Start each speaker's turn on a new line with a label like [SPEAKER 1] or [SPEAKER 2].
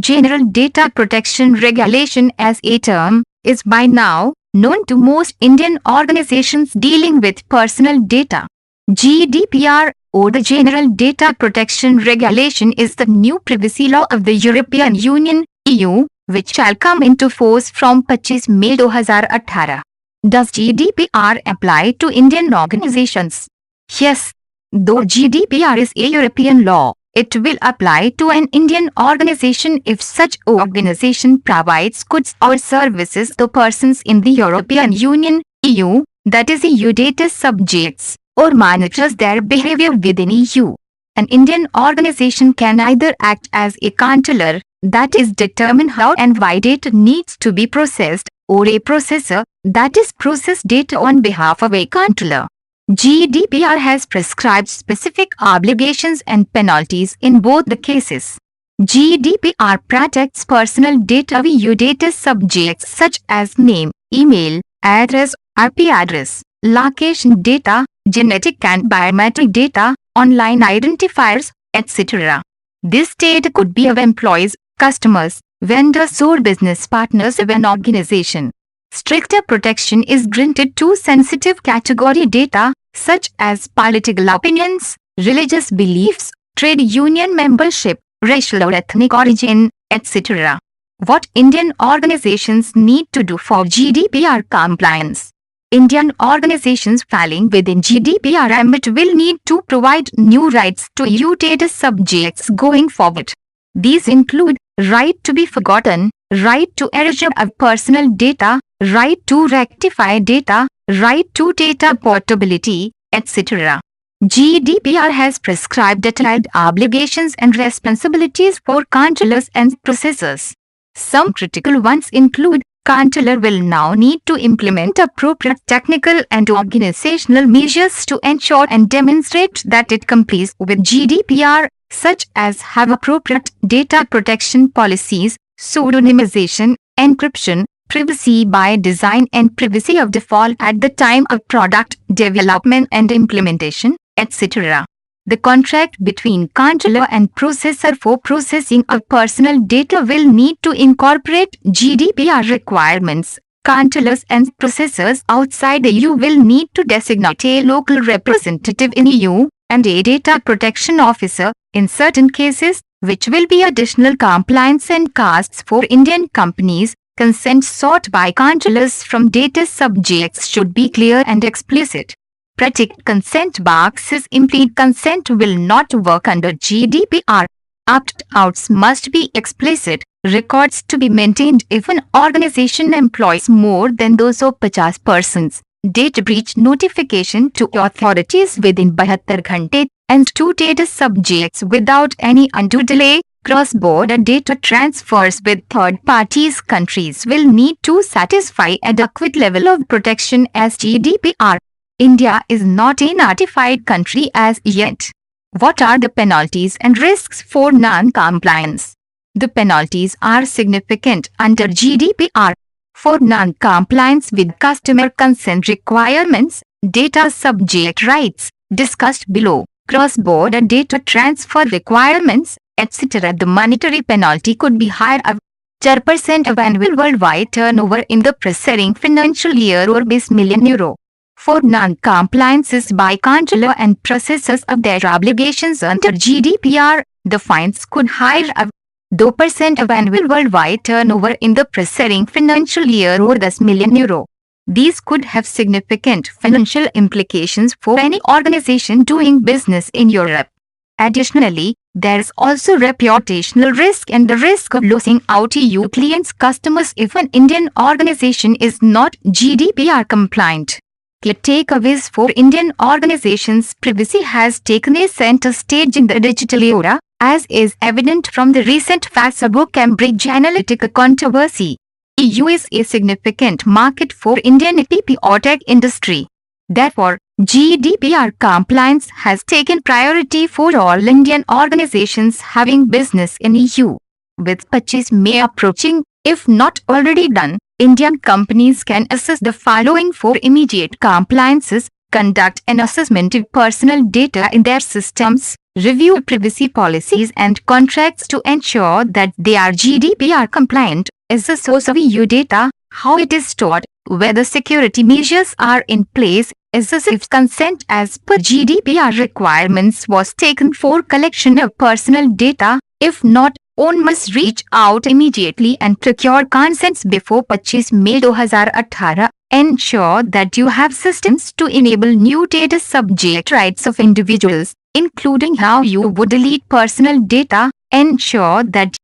[SPEAKER 1] General Data Protection Regulation as a term, is by now known to most Indian organizations dealing with personal data. GDPR, or the General Data Protection Regulation, is the new privacy law of the European Union (EU), which shall come into force from 25 May 2018. Does GDPR apply to Indian organizations? Yes. Though GDPR is a European law, it will apply to an Indian organization if such organization provides goods or services to persons in the European Union (EU), that is EU data subjects, or monitors their behavior within EU. An Indian organization can either act as a controller, that is determine how and why data needs to be processed, or a processor, that is process data on behalf of a controller. GDPR has prescribed specific obligations and penalties in both the cases. GDPR protects personal data via data subjects such as name, email, address, IP address, location data, genetic and biometric data, online identifiers, etc. This data could be of employees, customers, vendors or business partners of an organization. Stricter protection is granted to sensitive category data, such as political opinions, religious beliefs, trade union membership, racial or ethnic origin, etc. What Indian organizations need to do for GDPR compliance? Indian organizations falling within GDPR ambit will need to provide new rights to EU data subjects going forward. These include right to be forgotten, right to erasure of personal data, right to rectify data, right to data portability, etc. GDPR has prescribed detailed obligations and responsibilities for controllers and processors. Some critical ones include: controller will now need to implement appropriate technical and organizational measures to ensure and demonstrate that it complies with GDPR, such as have appropriate data protection policies, pseudonymization, encryption, privacy by design and privacy of default at the time of product development and implementation, etc. The contract between controller and processor for processing of personal data will need to incorporate GDPR requirements. Controllers and processors outside the EU will need to designate a local representative in EU and a data protection officer in certain cases, which will be additional compliance and costs for Indian companies. Consent sought by controllers from data subjects should be clear and explicit. Protect consent boxes. Implied consent will not work under GDPR. Opt-outs must be explicit. Records to be maintained if an organization employs more than those of 50 persons. Data breach notification to authorities within 72 घंटे and to data subjects without any undue delay. Cross-border data transfers with third parties countries will need to satisfy adequate level of protection as GDPR. India is not a notified country as yet. What are the penalties and risks for non-compliance? The penalties are significant under GDPR. For non-compliance with customer consent requirements, data subject rights, discussed below, cross-border data transfer requirements, etc. The monetary penalty could be higher of 4% of annual worldwide turnover in the preceding financial year or €20 million. For non-compliances by controller and processors of their obligations under GDPR, the fines could higher of 2% of annual worldwide turnover in the preceding financial year or €10 million. These could have significant financial implications for any organization doing business in Europe. Additionally, there is also reputational risk and the risk of losing out EU clients' customers if an Indian organization is not GDPR compliant. Key takeaways for Indian organizations: privacy has taken a center stage in the digital era, as is evident from the recent Facebook Cambridge Analytica controversy. EU is a significant market for Indian IP or tech industry. Therefore, GDPR compliance has taken priority for all Indian organizations having business in EU. With 25 May approaching, if not already done, Indian companies can assess the following for immediate compliances: conduct an assessment of personal data in their systems, Review privacy policies and contracts to ensure that they are GDPR compliant. Is the source of EU data, how it is stored, whether security measures are in place, is this if consent as per GDPR requirements was taken for collection of personal data. If not, one must reach out immediately and procure consents before purchase. May 2018. Ensure that you have systems to enable new data subject rights of individuals, including how you would delete personal data. Ensure that